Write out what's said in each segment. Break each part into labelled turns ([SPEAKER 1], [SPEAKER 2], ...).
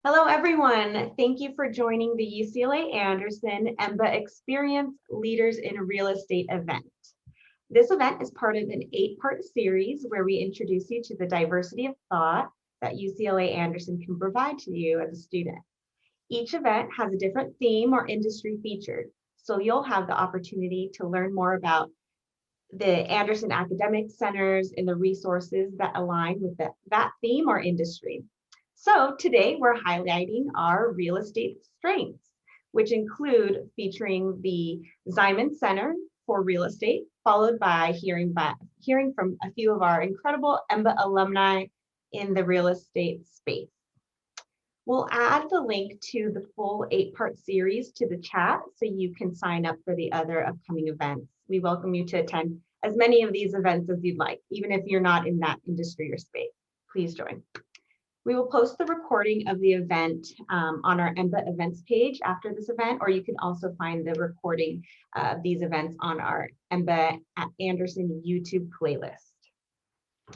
[SPEAKER 1] Hello, everyone. Thank you for joining the UCLA Anderson EMBA Experience Leaders in Real Estate event. This event is part of an 8-part series where we introduce you to the diversity of thought that UCLA Anderson can provide to you as a student. Each event has a different theme or industry featured, so you'll have the opportunity to learn more about the Anderson academic centers and the resources that align with that theme or industry. So today we're highlighting our real estate strengths, which include featuring the Ziman Center for real estate, followed by hearing from a few of our incredible EMBA alumni in the real estate space. We'll add the link to the full 8-part series to the chat so you can sign up for the other upcoming events. We welcome you to attend as many of these events as you'd like, even if you're not in that industry or space. Please join. We will post the recording of the event on our EMBA events page after this event, or you can also find the recording of these events on our EMBA at Anderson YouTube playlist.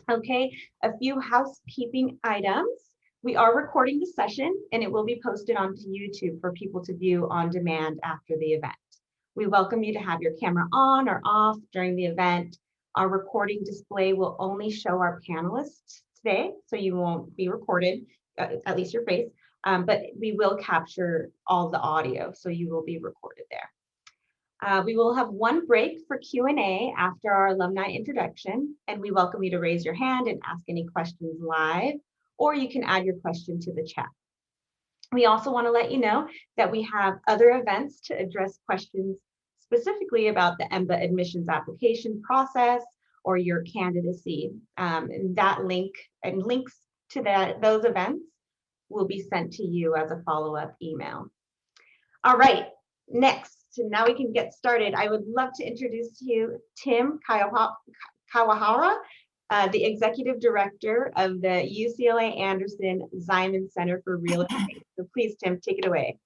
[SPEAKER 1] Okay, a few housekeeping items. We are recording the session and it will be posted onto YouTube for people to view on demand after the event. We welcome you to have your camera on or off during the event. Our recording display will only show our panelists today, so you won't be recorded, at least your face, but we will capture all the audio, so you will be recorded there. We will have one break for Q&A after our alumni introduction, and we welcome you to raise your hand and ask any questions live, or you can add your question to the chat. We also want to let you know that we have other events to address questions specifically about the EMBA admissions application process or your candidacy. And that link and links to those events will be sent to you as a follow-up email. All right, next, now we can get started. I would love to introduce to you Tim Kawahara, the Executive Director of the UCLA Anderson Ziman Center for Real Estate. So please, Tim, take it away.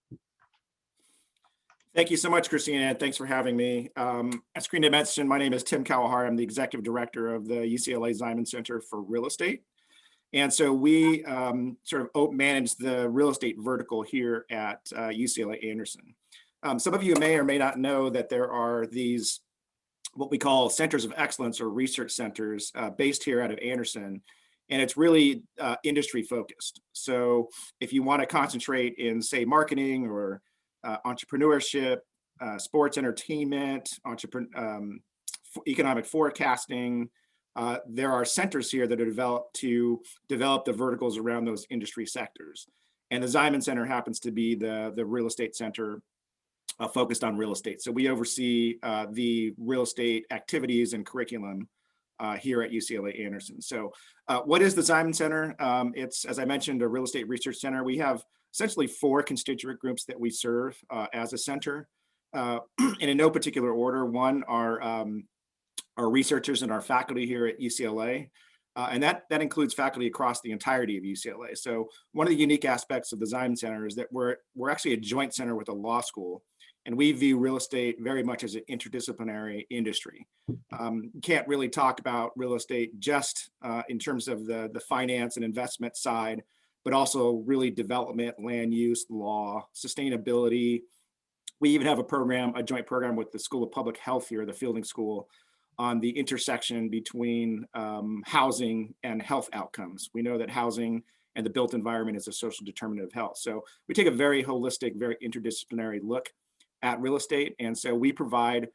[SPEAKER 2] Thank you so much, Christina. Thanks for having me. As Christina mentioned, my name is Tim Kawahara. I'm the Executive Director of the UCLA Ziman Center for Real Estate. And so we sort of manage the real estate vertical here at UCLA Anderson. Some of you may or may not know that there are these, what we call centers of excellence or research centers based here out of Anderson. And it's really industry focused. So if you want to concentrate in, say, marketing or entrepreneurship, sports entertainment, economic forecasting. There are centers here that are developed to develop the verticals around those industry sectors. And the Ziman Center happens to be the real estate center focused on real estate. So we oversee the real estate activities and curriculum here at UCLA Anderson. So what is the Ziman Center? It's, as I mentioned, a real estate research center. We have essentially 4 constituent groups that we serve as a center, and in no particular order. One are our researchers and our faculty here at UCLA, and that includes faculty across the entirety of UCLA. So one of the unique aspects of the Ziman Center is that we're actually a joint center with a law school, and we view real estate very much as an interdisciplinary industry. You can't really talk about real estate just in terms of the finance and investment side, but also really development, land use, law, sustainability. We even have a joint program with the School of Public Health here, the Fielding School, on the intersection between housing and health outcomes. We know that housing and the built environment is a social determinant of health. So we take a very holistic, very interdisciplinary look at real estate. And so we provide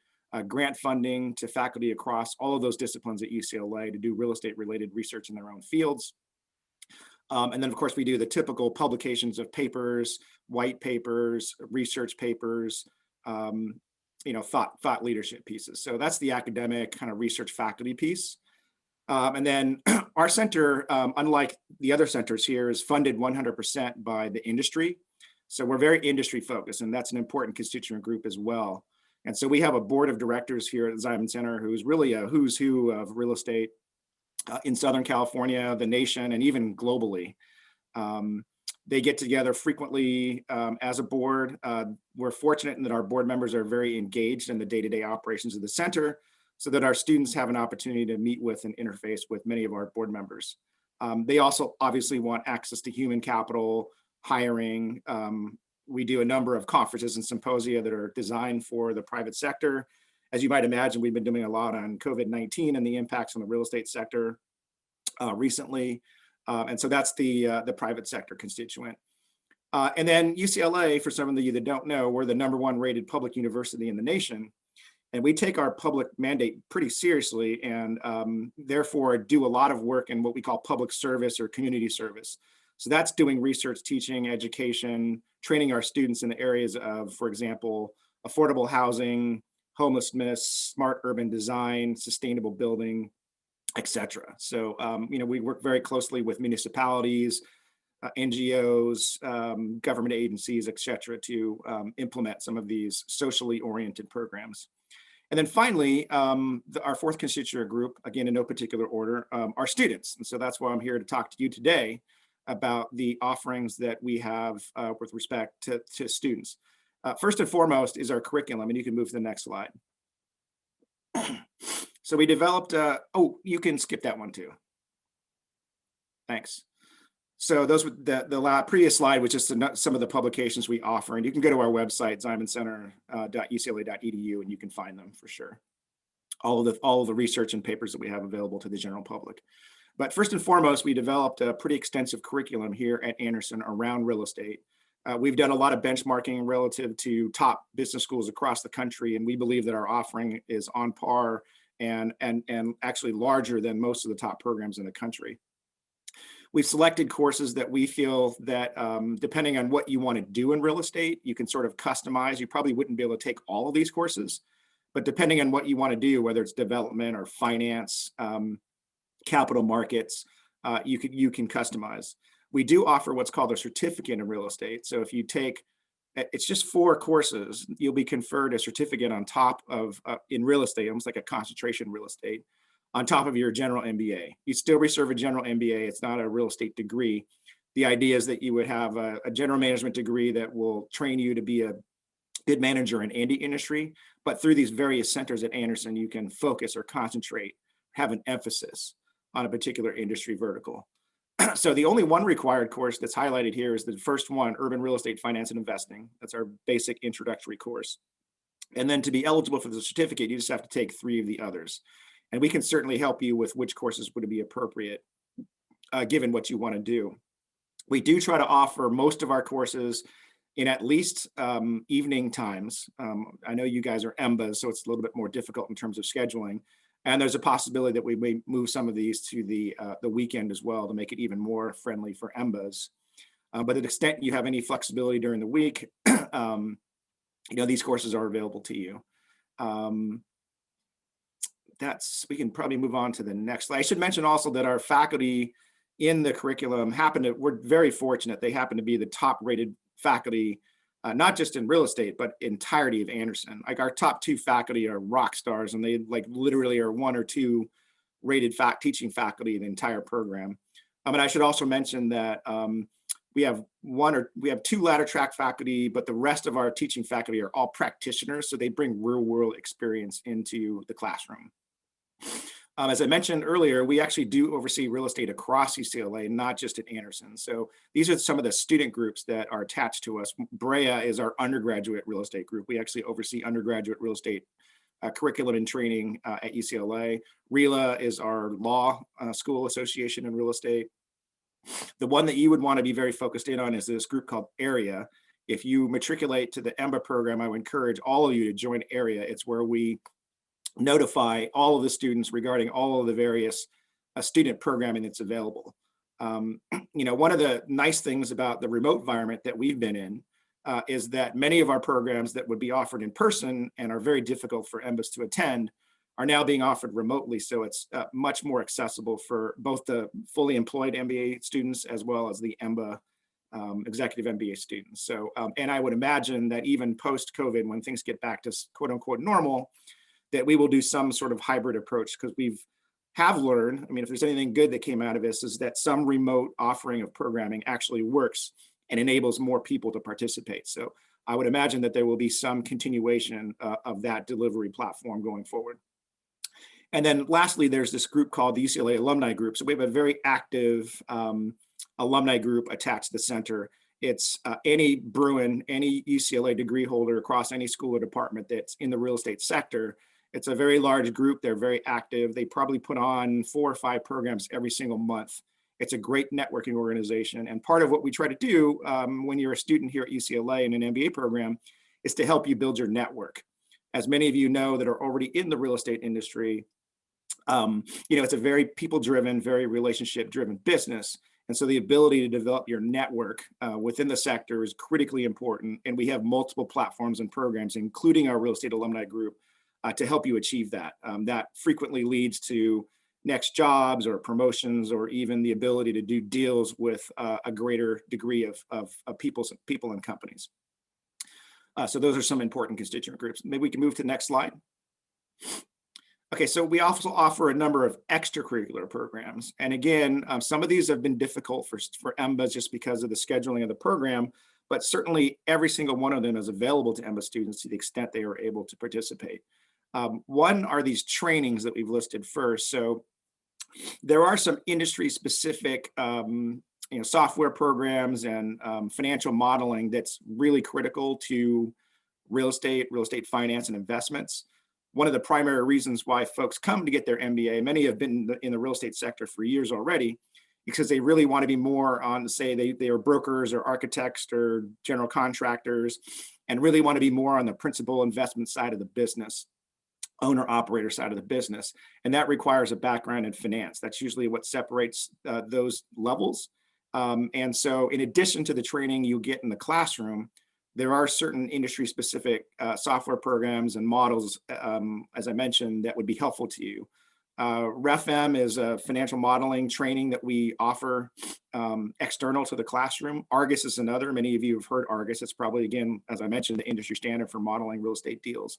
[SPEAKER 2] grant funding to faculty across all of those disciplines at UCLA to do real estate related research in their own fields. And then, of course, we do the typical publications of papers, white papers, research papers, thought leadership pieces. So that's the academic kind of research faculty piece. And then our center, unlike the other centers here, is funded 100% by the industry. So we're very industry focused, and that's an important constituent group as well. And so we have a board of directors here at the Ziman Center who's really a who's who of real estate in Southern California, the nation, and even globally. They get together frequently as a board. We're fortunate in that our board members are very engaged in the day-to-day operations of the center, so that our students have an opportunity to meet with and interface with many of our board members. They also obviously want access to human capital, hiring. We do a number of conferences and symposia that are designed for the private sector. As you might imagine, we've been doing a lot on COVID-19 and the impacts on the real estate sector recently. And so that's the private sector constituent. And then UCLA, for some of you that don't know, we're the #1 rated public university in the nation. And we take our public mandate pretty seriously and therefore do a lot of work in what we call public service or community service. So that's doing research, teaching, education, training our students in the areas of, for example, affordable housing, homelessness, smart urban design, sustainable building, et cetera. So, we work very closely with municipalities, NGOs, government agencies, et cetera, to implement some of these socially oriented programs. And then finally, our fourth constituent group, again, in no particular order, are students. And so that's why I'm here to talk to you today about the offerings that we have with respect to students. First and foremost is our curriculum, and you can move to the next slide. So we developed, you can skip that one too. Thanks. So those were the previous slide was just some of the publications we offer, and you can go to our website, zimancenter.ucla.edu, and you can find them for sure. All of the research and papers that we have available to the general public. But first and foremost, we developed a pretty extensive curriculum here at Anderson around real estate. We've done a lot of benchmarking relative to top business schools across the country, and we believe that our offering is on par and actually larger than most of the top programs in the country. We've selected courses that we feel that depending on what you want to do in real estate, you can sort of customize. You probably wouldn't be able to take all of these courses, but depending on what you want to do, whether it's development or finance, capital markets, you can customize. We do offer what's called a certificate in real estate. So if you take, it's just 4 courses, you'll be conferred a certificate on top of, in real estate, almost like a concentration in real estate, on top of your general MBA. You still reserve a general MBA. It's not a real estate degree. The idea is that you would have a general management degree that will train you to be a good manager in any industry, but through these various centers at Anderson, you can focus or concentrate, have an emphasis on a particular industry vertical. So the only one required course that's highlighted here is the first one, Urban Real Estate Finance and Investing. That's our basic introductory course. And then to be eligible for the certificate, you just have to take 3 of the others. And we can certainly help you with which courses would be appropriate, given what you want to do. We do try to offer most of our courses in at least evening times. I know you guys are EMBAs, so it's a little bit more difficult in terms of scheduling. And there's a possibility that we may move some of these to the weekend as well to make it even more friendly for EMBAs. But to the extent you have any flexibility during the week, these courses are available to you. We can probably move on to the next slide. I should mention also that our faculty in the curriculum we're very fortunate. They happen to be the top rated faculty, not just in real estate, but entirety of Anderson. Like our top 2 faculty are rock stars, and they like literally are 1 or 2 rated teaching faculty in the entire program. And I should also mention that we have 2 ladder track faculty, but the rest of our teaching faculty are all practitioners. So they bring real world experience into the classroom. As I mentioned earlier, we actually do oversee real estate across UCLA, not just at Anderson. So these are some of the student groups that are attached to us. Brea is our undergraduate real estate group. We actually oversee undergraduate real estate curriculum and training at UCLA. RELA is our law school association in real estate. The one that you would want to be very focused in on is this group called AREA. If you matriculate to the EMBA program, I would encourage all of you to join AREA. It's where we notify all of the students regarding all of the various student programming that's available. One of the nice things about the remote environment that we've been in is that many of our programs that would be offered in person and are very difficult for EMBAs to attend are now being offered remotely. So it's much more accessible for both the fully employed MBA students as well as the EMBA executive MBA students. So, and I would imagine that even post-COVID, when things get back to quote unquote normal, that we will do some sort of hybrid approach, because have learned, if there's anything good that came out of this, is that some remote offering of programming actually works and enables more people to participate. So I would imagine that there will be some continuation of that delivery platform going forward. And then lastly, there's this group called the UCLA Alumni Group. So we have a very active alumni group attached to the center. It's any Bruin, any UCLA degree holder across any school or department that's in the real estate sector. It's a very large group. They're very active. They probably put on 4 or 5 programs every single month. It's a great networking organization. And part of what we try to do when you're a student here at UCLA in an MBA program is to help you build your network. As many of you know that are already in the real estate industry, it's a very people-driven, very relationship-driven business. And so the ability to develop your network within the sector is critically important. And we have multiple platforms and programs, including our real estate alumni group, to help you achieve that. That frequently leads to next jobs or promotions, or even the ability to do deals with a greater degree of people and companies. So those are some important constituent groups. Maybe we can move to the next slide. Okay, so we also offer a number of extracurricular programs. And again, some of these have been difficult for EMBAs just because of the scheduling of the program, but certainly every single one of them is available to EMBA students to the extent they are able to participate. One are these trainings that we've listed first. So there are some industry-specific software programs and financial modeling that's really critical to real estate finance and investments. One of the primary reasons why folks come to get their MBA, many have been in the real estate sector for years already, because they really want to be more on, say, they are brokers or architects or general contractors, and really want to be more on the principal investment side of the business, owner operator side of the business. And that requires a background in finance. That's usually what separates those levels. And so in addition to the training you get in the classroom, there are certain industry-specific software programs and models, as I mentioned, that would be helpful to you. RefM is a financial modeling training that we offer external to the classroom. Argus is another. Many of you have heard Argus. It's probably, again, as I mentioned, the industry standard for modeling real estate deals,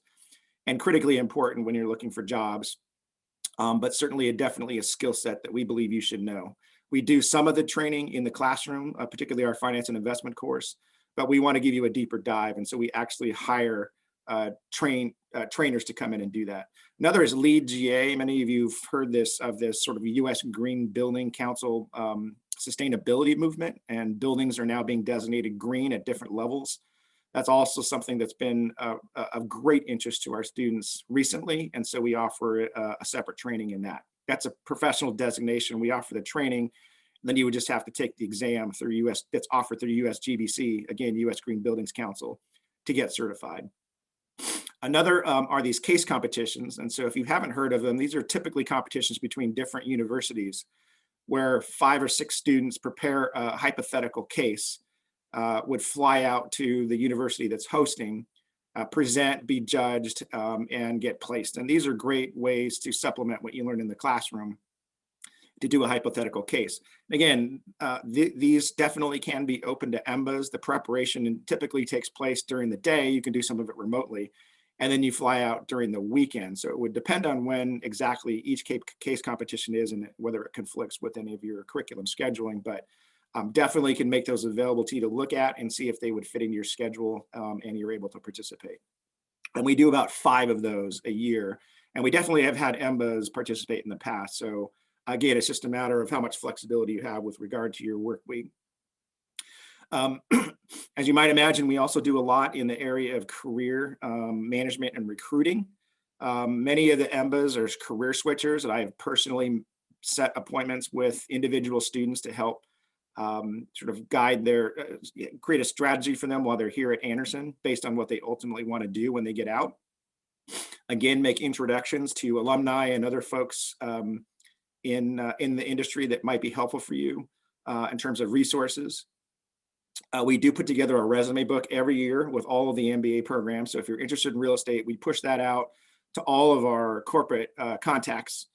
[SPEAKER 2] and critically important when you're looking for jobs, but certainly definitely a skill set that we believe you should know. We do some of the training in the classroom, particularly our finance and investment course, but we want to give you a deeper dive. And so we actually hire trainers to come in and do that. Another is LEED GA. Many of you have heard of this sort of U.S. Green Building Council sustainability movement, and buildings are now being designated green at different levels. That's also something that's been of great interest to our students recently. And so we offer a separate training in that. That's a professional designation. We offer the training. Then you would just have to take the exam through that's offered through USGBC, again, U.S. Green Buildings Council, to get certified. Another are these case competitions. And so if you haven't heard of them, these are typically competitions between different universities where 5 or 6 students prepare a hypothetical case, would fly out to the university that's hosting, present, be judged, and get placed. And these are great ways to supplement what you learn in the classroom to do a hypothetical case. Again, these definitely can be open to EMBAs. The preparation typically takes place during the day. You can do some of it remotely, and then you fly out during the weekend. So it would depend on when exactly each case competition is and whether it conflicts with any of your curriculum scheduling, but definitely can make those available to you to look at and see if they would fit into your schedule, and you're able to participate. And we do about 5 of those a year. And we definitely have had EMBAs participate in the past. So again, it's just a matter of how much flexibility you have with regard to your work week. As you might imagine, we also do a lot in the area of career management and recruiting. Many of the EMBAs are career switchers, and I have personally set appointments with individual students to help sort of guide create a strategy for them while they're here at Anderson based on what they ultimately want to do when they get out. Again, make introductions to alumni and other folks in the industry that might be helpful for you in terms of resources. We do put together a resume book every year with all of the MBA programs. So if you're interested in real estate, we push that out to all of our corporate contacts.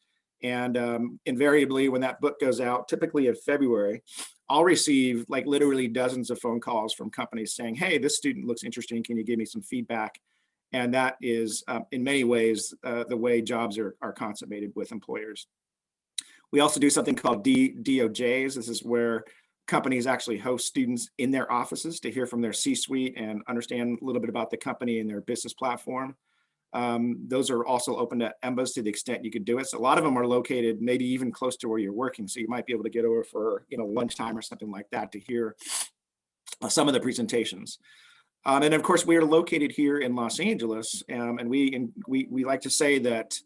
[SPEAKER 2] And invariably, when that book goes out, typically in February, I'll receive like literally dozens of phone calls from companies saying, hey, this student looks interesting. Can you give me some feedback? And that is, in many ways, the way jobs are consummated with employers. We also do something called DOJs. This is where companies actually host students in their offices to hear from their C-suite and understand a little bit about the company and their business platform. Those are also open to EMBAs to the extent you could do it. So a lot of them are located maybe even close to where you're working. So you might be able to get over for lunchtime or something like that to hear some of the presentations. And of course, we are located here in Los Angeles, and we like to say that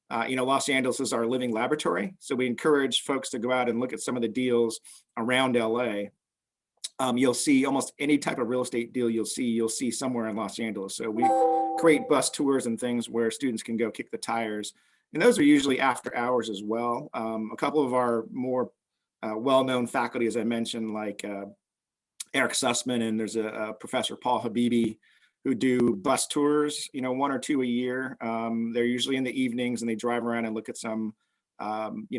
[SPEAKER 2] Los Angeles is our living laboratory. So we encourage folks to go out and look at some of the deals around LA. You'll see almost any type of real estate deal you'll see somewhere in Los Angeles. So we create bus tours and things where students can go kick the tires. And those are usually after hours as well. A couple of our more well-known faculty, as I mentioned, like Eric Sussman, and there's a Professor Paul Habibi, who do bus tours, 1 or 2 a year. They're usually in the evenings, and they drive around and look at some,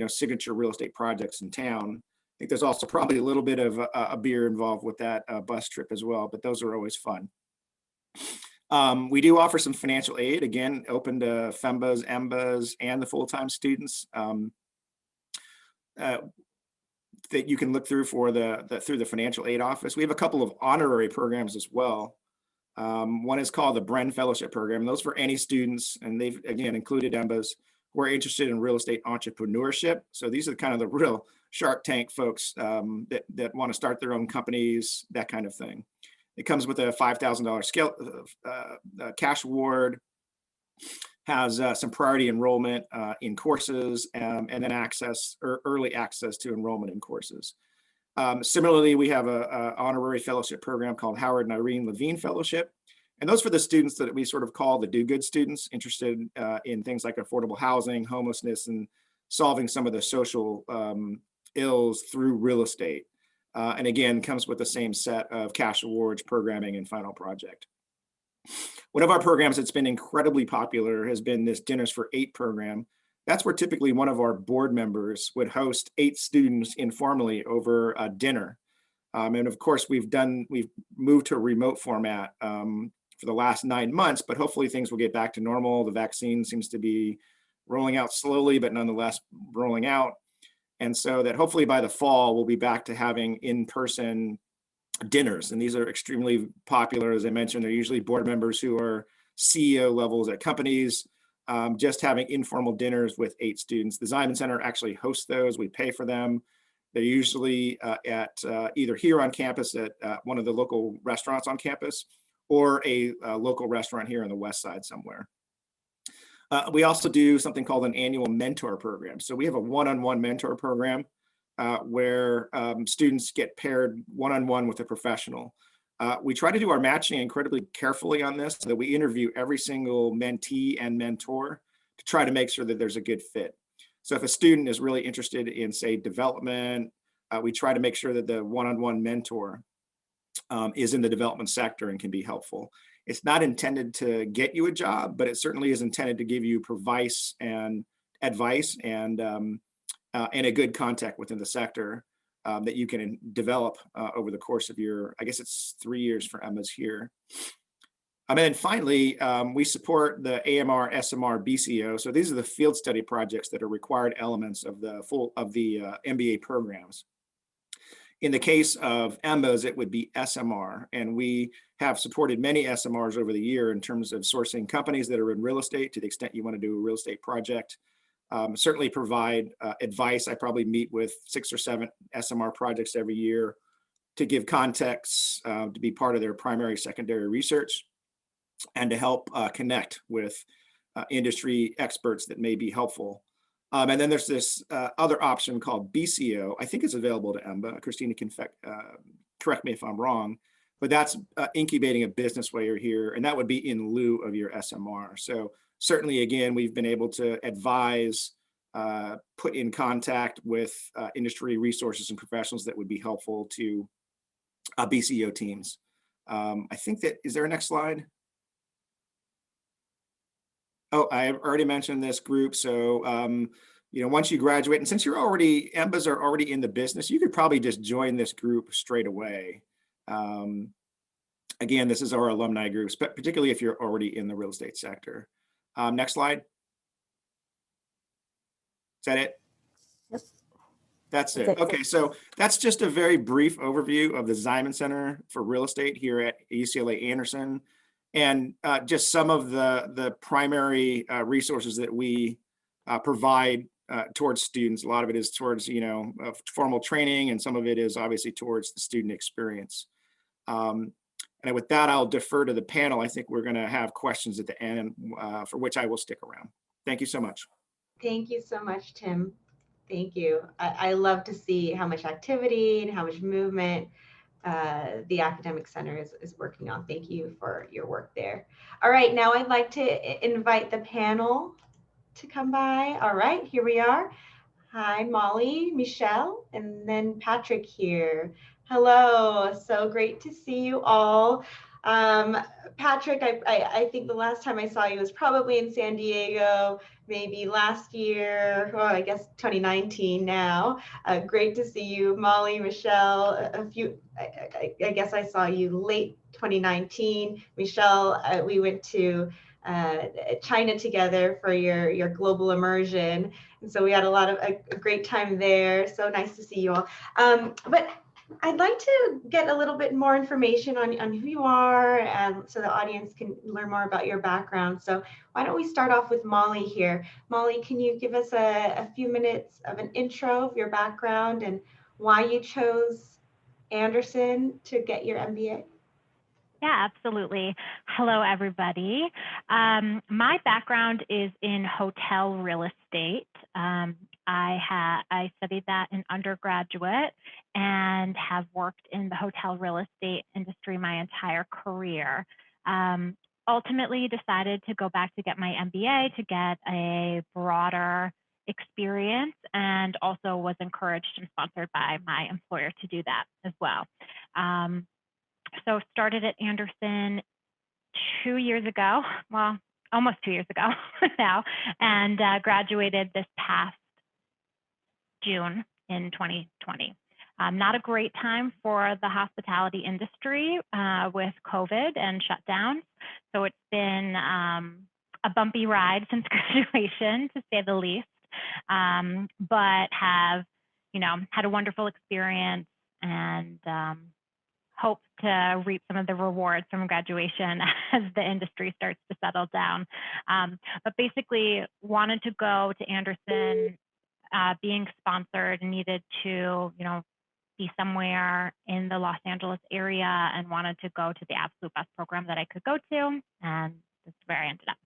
[SPEAKER 2] signature real estate projects in town. I think there's also probably a little bit of a beer involved with that bus trip as well, but those are always fun. We do offer some financial aid, again, open to FEMBAs, EMBAs, and the full-time students that you can look through through the financial aid office. We have a couple of honorary programs as well. One is called the Bren Fellowship Program. And those for any students, and they've again included EMBAs who are interested in real estate entrepreneurship. So these are kind of the real Shark Tank folks that want to start their own companies, that kind of thing. It comes with a $5,000 cash award, has some priority enrollment in courses, and then early access to enrollment in courses. Similarly, we have a honorary fellowship program called Howard and Irene Levine Fellowship. And those for the students that we sort of call the do-good students, interested in things like affordable housing, homelessness, and solving some of the social ills through real estate. And again, comes with the same set of cash awards, programming, and final project. One of our programs that's been incredibly popular has been this Dinners for 8 program. That's where typically one of our board members would host 8 students informally over a dinner. And of course, we've moved to a remote format for the last 9 months, but hopefully things will get back to normal. The vaccine seems to be rolling out slowly, but nonetheless rolling out. And so that hopefully by the fall, we'll be back to having in-person dinners. And these are extremely popular. As I mentioned, they're usually board members who are CEO levels at companies, just having informal dinners with 8 students. The Ziman Center actually hosts those. We pay for them. They're usually at either here on campus at one of the local restaurants on campus, or a local restaurant here on the west side somewhere. We also do something called an annual mentor program. So we have a one-on-one mentor program where students get paired one-on-one with a professional. We try to do our matching incredibly carefully on this, so that we interview every single mentee and mentor to try to make sure that there's a good fit. So if a student is really interested in, say, development, we try to make sure that the one-on-one mentor is in the development sector and can be helpful. It's not intended to get you a job, but it certainly is intended to give you advice and a good contact within the sector that you can develop over the course of your, I guess it's 3 years for EMBAs here. And then finally, we support the AMR, SMR, BCO. So these are the field study projects that are required elements of the MBA programs. In the case of EMBAs, it would be SMR, and we have supported many SMRs over the year in terms of sourcing companies that are in real estate to the extent you want to do a real estate project. Certainly provide advice. I probably meet with 6 or 7 SMR projects every year to give context, to be part of their primary, secondary research, and to help connect with industry experts that may be helpful. And then there's this other option called BCO. I think it's available to EMBA. Christina can correct me if I'm wrong, but that's incubating a business while you're here, and that would be in lieu of your SMR. So certainly, again, we've been able to advise, put in contact with industry resources and professionals that would be helpful to BCO teams. I think that, is there a next slide? Oh, I already mentioned this group. So, once you graduate, and since EMBAs are already in the business, you could probably just join this group straight away. Again, this is our alumni groups, but particularly if you're already in the real estate sector. Next slide. Is that it?
[SPEAKER 3] Yep.
[SPEAKER 2] That's it. Okay, so that's just a very brief overview of the Ziman Center for Real Estate here at UCLA Anderson, and just some of the primary resources that we provide towards students. A lot of it is towards formal training, and some of it is obviously towards the student experience. And with that, I'll defer to the panel. I think we're going to have questions at the end, for which I will stick around. Thank you so much.
[SPEAKER 1] Thank you so much, Tim. Thank you. I love to see how much activity and how much movement the Academic Center is working on. Thank you for your work there. All right, now I'd like to invite the panel to come by. All right, here we are. Hi, Molly, Michelle, and then Patrick here. Hello, so great to see you all. Patrick, I think the last time I saw you was probably in San Diego, maybe last year, well, I guess 2019 now. Great to see you, Molly, Michelle. I guess I saw you late 2019. Michelle, we went to China together for your global immersion. And so we had a great time there. So nice to see you all. But I'd like to get a little bit more information on who you are, so the audience can learn more about your background. So why don't we start off with Molly here. Molly, can you give us a few minutes of an intro of your background and why you chose Anderson to get your MBA?
[SPEAKER 3] Yeah, absolutely. Hello, everybody. My background is in hotel real estate. I studied that in undergraduate and have worked in the hotel real estate industry my entire career. Ultimately decided to go back to get my MBA to get a broader experience, and also was encouraged and sponsored by my employer to do that as well. So started at Anderson 2 years ago, well, almost 2 years ago now, and graduated this past June in 2020. Not a great time for the hospitality industry with COVID and shutdowns. So it's been a bumpy ride since graduation, to say the least, but have, had a wonderful experience and hope to reap some of the rewards from graduation as the industry starts to settle down. But basically wanted to go to Anderson, being sponsored, needed to, be somewhere in the Los Angeles area, and wanted to go to the absolute best program that I could go to. And this is where I ended up.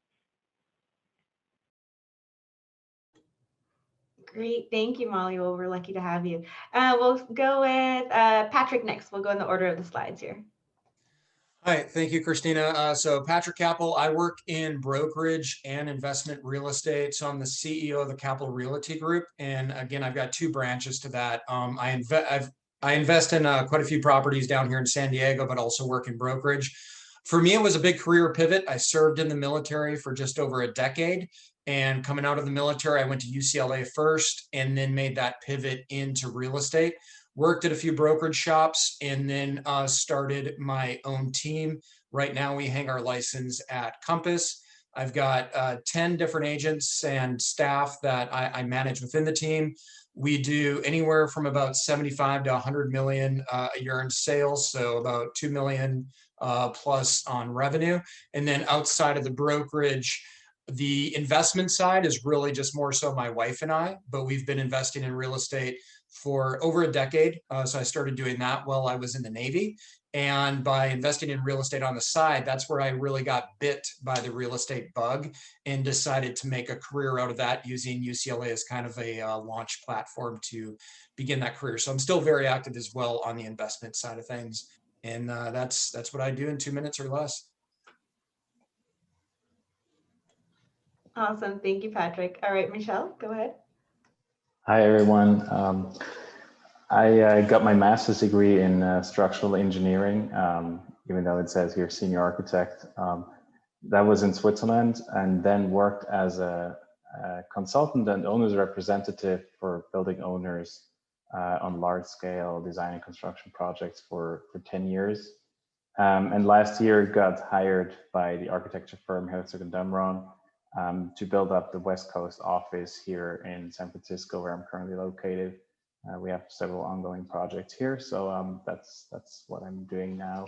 [SPEAKER 1] Great, thank you, Molly. Well, we're lucky to have you. We'll go with Patrick next. We'll go in the order of the slides here.
[SPEAKER 4] Hi, thank you, Christina. So Patrick Kappel, I work in brokerage and investment real estate. So I'm the CEO of the Kappel Realty Group. And again, I've got two branches to that. I invest in quite a few properties down here in San Diego, but also work in brokerage. For me, it was a big career pivot. I served in the military for just over a decade. And coming out of the military, I went to UCLA first and then made that pivot into real estate. Worked at a few brokerage shops and then started my own team. Right now, we hang our license at Compass. I've got 10 different agents and staff that I manage within the team. We do anywhere from about 75 to 100 million a year in sales, so about 2 million plus on revenue. And then outside of the brokerage, the investment side is really just more so my wife and I, but we've been investing in real estate for over a decade. So I started doing that while I was in the Navy. And by investing in real estate on the side, that's where I really got bit by the real estate bug and decided to make a career out of that, using UCLA as kind of a launch platform to begin that career. So I'm still very active as well on the investment side of things. And that's what I do in 2 minutes or less.
[SPEAKER 1] Awesome. Thank you, Patrick. All right, Michelle, go ahead.
[SPEAKER 5] Hi, everyone. I got my master's degree in structural engineering, even though it says here senior architect. That was in Switzerland, and then worked as a consultant and owner's representative for building owners on large scale design and construction projects for 10 years. And last year got hired by the architecture firm Herzog & Damron to build up the West Coast office here in San Francisco, where I'm currently located. We have several ongoing projects here, so that's what I'm doing now.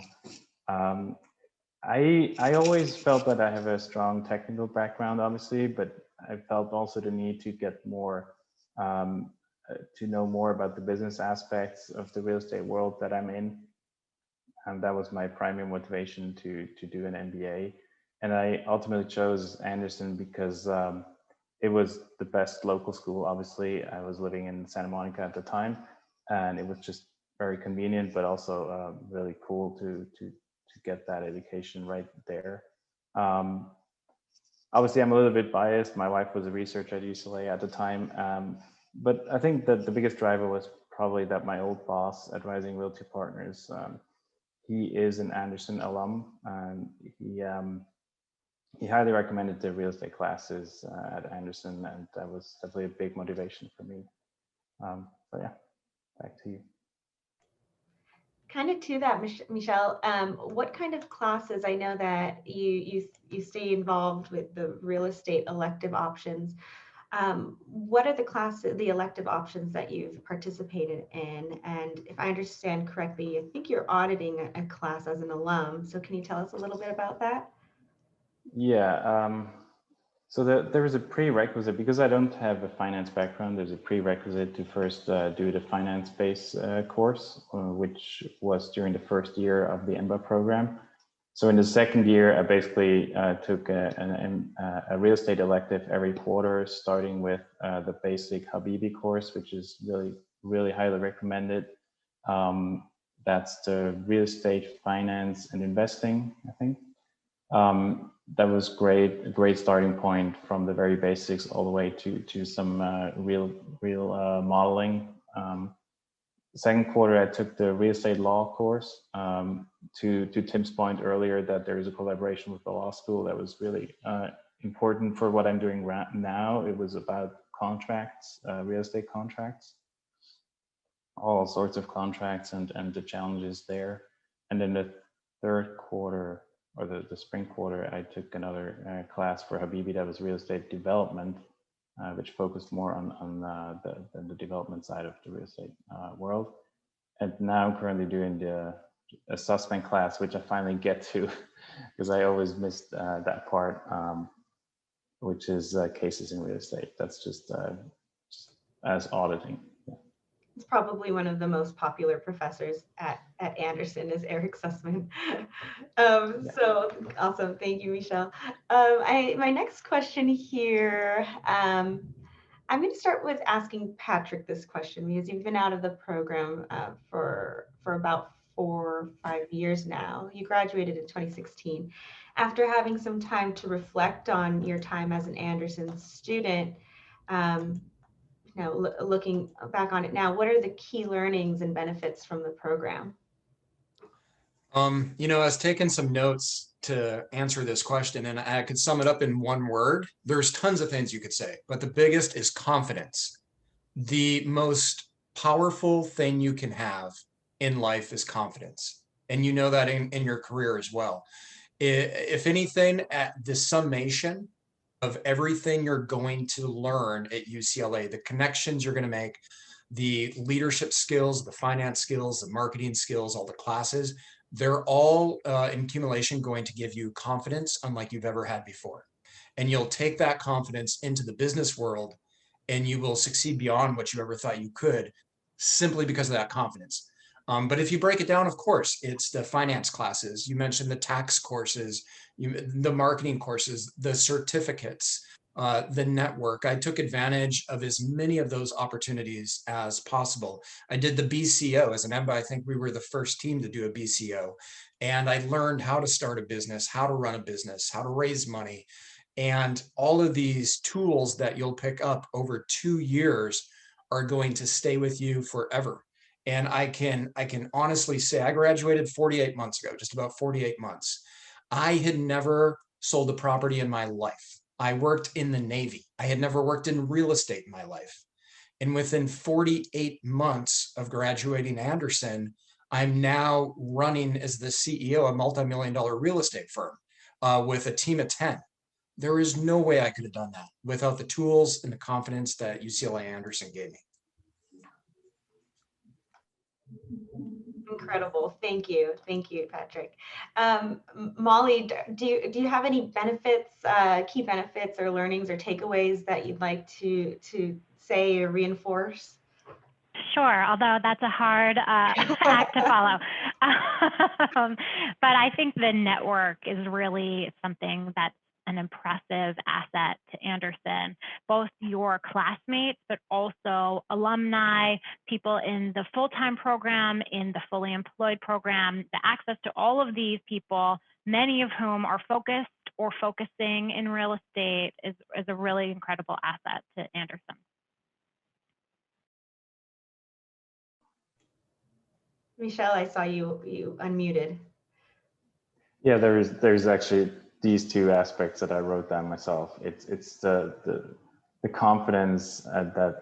[SPEAKER 5] I always felt that I have a strong technical background, obviously, but I felt also the need to get more, to know more about the business aspects of the real estate world that I'm in. and that was my primary motivation to do an MBA. And I ultimately chose Anderson because it was the best local school. Obviously, I was living in Santa Monica at the time, and it was just very convenient, but also really cool to get that education right there. Obviously, I'm a little bit biased. My wife was a researcher at UCLA at the time, but I think that the biggest driver was probably that my old boss at Rising Realty Partners, he is an Anderson alum, and he highly recommended the real estate classes at Anderson, and that was definitely a big motivation for me. So yeah, back to you.
[SPEAKER 1] Kind of to that, Michelle, what kind of classes? I know that you stay involved with the real estate elective options. What are the elective options that you've participated in? And if I understand correctly, I think you're auditing a class as an alum. So can you tell us a little bit about that?
[SPEAKER 5] Yeah. So there was a prerequisite, because I don't have a finance background, there's a prerequisite to first do the finance-based course, which was during the first year of the EMBA program. So in the second year, I basically took a real estate elective every quarter, starting with the basic Habibi course, which is really, really highly recommended. That's the real estate finance and investing, I think. That was great, a great starting point from the very basics all the way to some real modeling. Second quarter, I took the real estate law course. To Tim's point earlier, that there is a collaboration with the law school that was really important for what I'm doing right now. It was about contracts, real estate contracts, all sorts of contracts and the challenges there. And then the third quarter, or the spring quarter, I took another class for Habibi that was real estate development, which focused more on the development side of the real estate world. And now I'm currently doing a suspend class, which I finally get to, because I always missed that part, which is cases in real estate. That's just as auditing.
[SPEAKER 1] It's probably one of the most popular professors at Anderson is Eric Sussman. So awesome. Thank you, Michelle. My next question here, I'm going to start with asking Patrick this question, because you've been out of the program for about 4 or 5 years now. You graduated in 2016. After having some time to reflect on your time as an Anderson student, looking back on it now, what are the key learnings and benefits from the program?
[SPEAKER 4] I was taking some notes to answer this question, and I could sum it up in one word. There's tons of things you could say, but the biggest is confidence. The most powerful thing you can have in life is confidence. And you know that in your career as well. If anything, at the summation of everything you're going to learn at UCLA, the connections you're going to make, the leadership skills, the finance skills, the marketing skills, all the classes, they're all in accumulation going to give you confidence unlike you've ever had before. And you'll take that confidence into the business world, and you will succeed beyond what you ever thought you could, simply because of that confidence. But if you break it down, of course, it's the finance classes. You mentioned the tax courses, the marketing courses, the certificates, the network. I took advantage of as many of those opportunities as possible. I did the BCO as an EMBA. I think we were the first team to do a BCO. And I learned how to start a business, how to run a business, how to raise money. And all of these tools that you'll pick up over 2 years are going to stay with you forever. And I can honestly say I graduated 48 months ago, just about 48 months. I had never sold a property in my life. I worked in the Navy. I had never worked in real estate in my life. And within 48 months of graduating Anderson, I'm now running as the CEO of a multi-million-dollar real estate firm with a team of 10. There is no way I could have done that without the tools and the confidence that UCLA Anderson gave me.
[SPEAKER 1] Incredible. Thank you, Patrick. Molly, do you have any benefits, key benefits or learnings or takeaways that you'd like to say or reinforce?
[SPEAKER 3] Sure, although that's a hard act to follow. But I think the network is really something that's an impressive asset to Anderson, both your classmates, but also alumni, people in the full-time program, in the fully employed program, the access to all of these people, many of whom are focused or focusing in real estate is a really incredible asset to Anderson.
[SPEAKER 1] Michelle, I saw you unmuted.
[SPEAKER 5] Yeah, there's actually these two aspects that I wrote down myself. It's the confidence that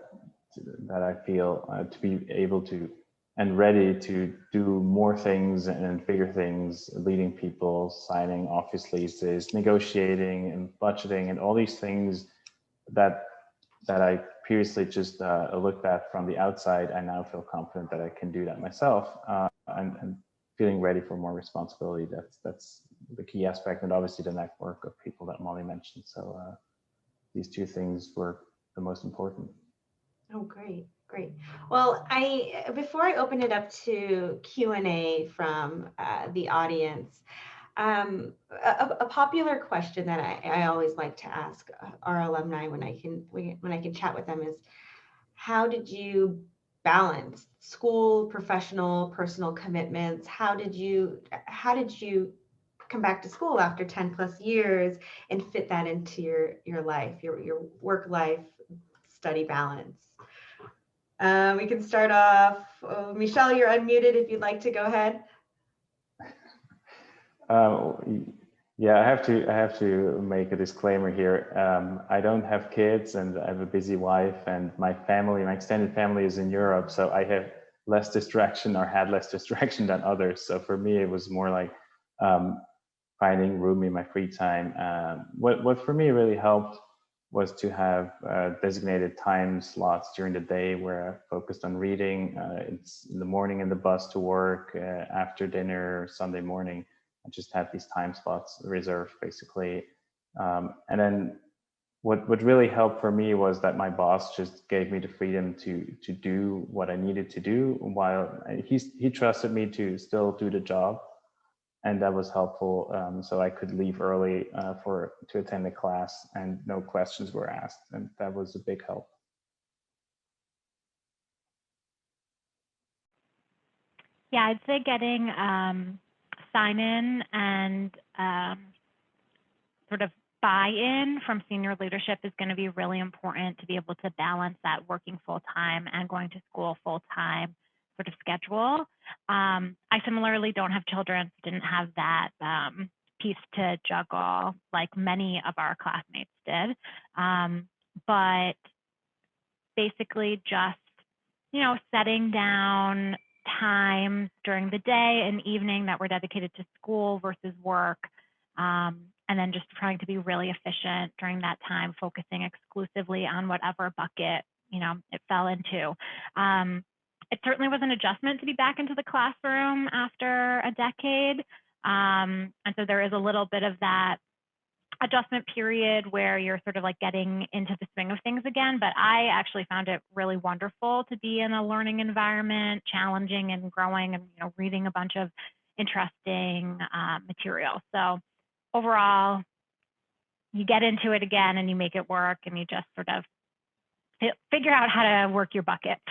[SPEAKER 5] I feel to be able to and ready to do more things and bigger things, leading people, signing office leases, negotiating and budgeting, and all these things that I previously just looked at from the outside. I now feel confident that I can do that myself, and feeling ready for more responsibility. That's the key aspect, and obviously the network of people that Molly mentioned. So these two things were the most important.
[SPEAKER 1] Oh, great, great. Well, before I open it up to Q&A from the audience, a popular question that I always like to ask our alumni when I can chat with them is, how did you balance school, professional, personal commitments? How did you come back to school after 10 plus years and fit that into your life, your work life, study balance? We can start off. Michelle, you're unmuted if you'd like to go ahead.
[SPEAKER 5] Yeah, I have to make a disclaimer here. I don't have kids, and I have a busy wife, and my extended family is in Europe, so I have less distraction, or had less distraction than others. So for me, it was more like finding room in my free time. What for me really helped was to have designated time slots during the day where I focused on reading. It's in the morning in the bus to work, after dinner, Sunday morning. I just had these time slots reserved, basically. And then what really helped for me was that my boss just gave me the freedom to do what I needed to do, while he trusted me to still do the job. And that was helpful. So I could leave early to attend the class, and no questions were asked. And that was a big help.
[SPEAKER 3] Yeah, I'd say getting sign-in and sort of buy-in from senior leadership is going to be really important to be able to balance that working full-time and going to school full-time sort of schedule. I similarly don't have children, didn't have that piece to juggle like many of our classmates did. But basically just, setting down times during the day and evening that were dedicated to school versus work, and then just trying to be really efficient during that time, focusing exclusively on whatever bucket it fell into. It certainly was an adjustment to be back into the classroom after a decade, and so there is a little bit of that adjustment period where you're sort of like getting into the swing of things again. But I actually found it really wonderful to be in a learning environment, challenging and growing, and reading a bunch of interesting material. So overall, you get into it again and you make it work, and you just sort of figure out how to work your buckets.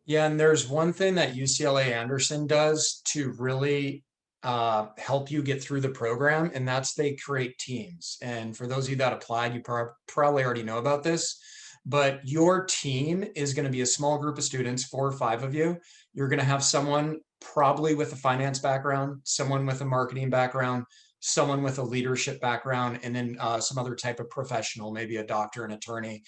[SPEAKER 4] Yeah, and there's one thing that UCLA Anderson does to really help you get through the program, and that's they create teams. And for those of you that applied, you probably already know about this, but your team is going to be a small group of students, 4 or 5 of you. You're going to have someone probably with a finance background, someone with a marketing background, someone with a leadership background, and then some other type of professional, maybe a doctor, an attorney.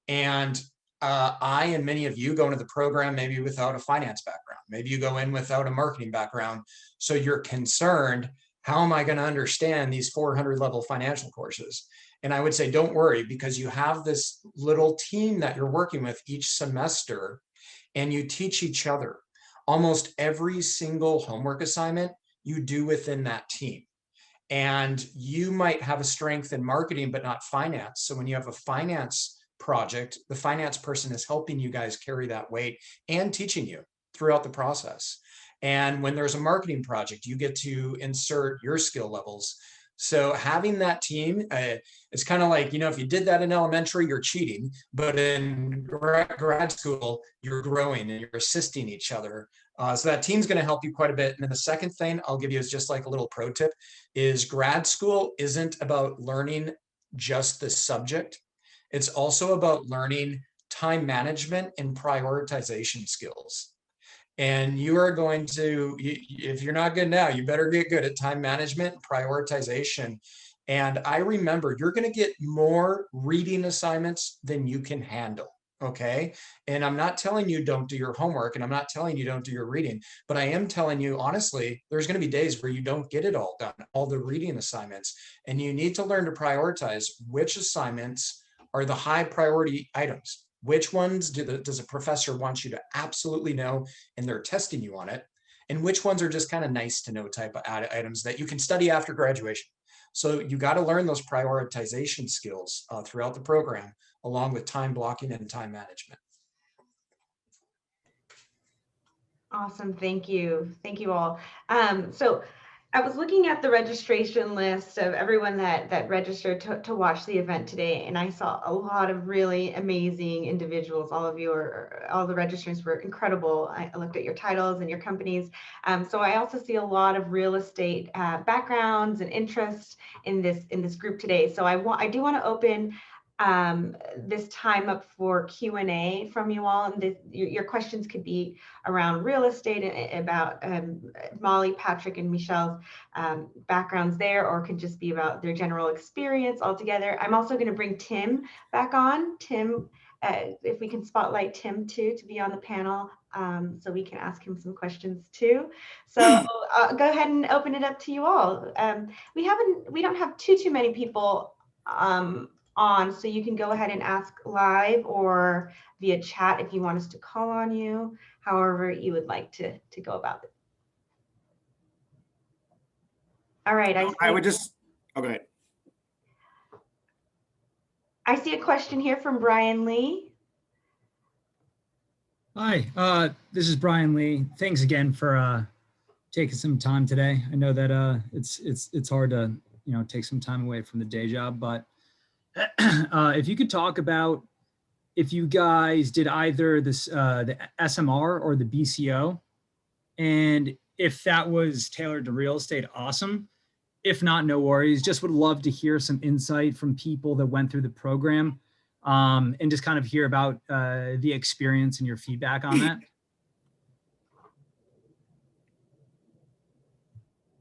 [SPEAKER 4] And I and many of you go into the program maybe without a finance background. Maybe you go in without a marketing background. So you're concerned, how am I going to understand these 400 level financial courses? And I would say, don't worry, because you have this little team that you're working with each semester, and you teach each other. Almost every single homework assignment you do within that team. And you might have a strength in marketing, but not finance. So when you have a finance project, the finance person is helping you guys carry that weight and teaching you throughout the process. And when there's a marketing project, you get to insert your skill levels. So having that team, it's kind of like, you know, if you did that in elementary, you're cheating, but in grad school, you're growing and you're assisting each other. So that team's going to help you quite a bit. And then the second thing I'll give you is just like a little pro tip is grad school isn't about learning just the subject. It's also about learning time management and prioritization skills. And you are going to, if you're not good now, you better get good at time management, prioritization. And I remember you're going to get more reading assignments than you can handle. Okay. And I'm not telling you don't do your homework, and I'm not telling you don't do your reading, but I am telling you, honestly, there's going to be days where you don't get it all done, all the reading assignments. And you need to learn to prioritize which assignments are the high priority items. Which ones does a professor want you to absolutely know and they're testing you on it? And which ones are just kind of nice to know type of items that you can study after graduation? So you got to learn those prioritization skills throughout the program, along with time blocking and time management.
[SPEAKER 1] Awesome. Thank you. Thank you all. So I was looking at the registration list of everyone that registered to watch the event today, and I saw a lot of really amazing individuals. All of you all the registrants were incredible. I looked at your titles and your companies. So I also see a lot of real estate backgrounds and interest in this group today. So I do want to open this time up for Q&A from you all, and your questions could be around real estate and about Molly, Patrick, and Michelle's backgrounds there, or could just be about their general experience altogether. I'm also going to bring Tim back on. Tim, if we can spotlight Tim too to be on the panel, so we can ask him some questions too. So go ahead and open it up to you all. We don't have too many people on, so you can go ahead and ask live or via chat if you want us to call on you, however you would like to go about it. All right.
[SPEAKER 2] I would just, okay.
[SPEAKER 1] I see a question here from Brian Lee.
[SPEAKER 6] Hi, this is Brian Lee. Thanks again for taking some time today. I know that it's hard to take some time away from the day job, but if you could talk about if you guys did either this the SMR or the BCO, and if that was tailored to real estate, awesome. If not, no worries. Just would love to hear some insight from people that went through the program, and just kind of hear about the experience and your feedback on that.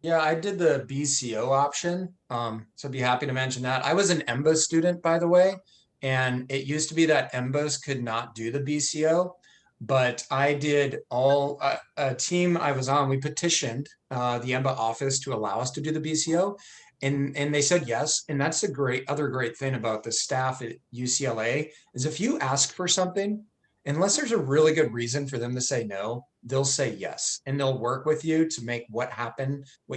[SPEAKER 4] Yeah, I did the BCO option, so I'd be happy to mention that. I was an EMBA student, by the way, and it used to be that EMBAs could not do the BCO, but I did a team I was on, we petitioned the EMBA office to allow us to do the BCO, and they said yes. And that's the other great thing about the staff at UCLA is if you ask for something, unless there's a really good reason for them to say no, they'll say yes, and they'll work with you to make what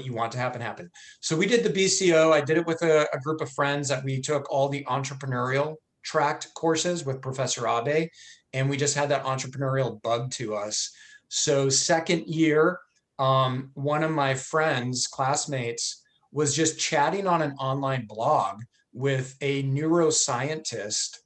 [SPEAKER 4] you want to happen. So we did the BCO. I did it with a group of friends that we took all the entrepreneurial tracked courses with Professor Abe, and we just had that entrepreneurial bug to us. So second year, one of my friends, classmates, was just chatting on an online blog with a neuroscientist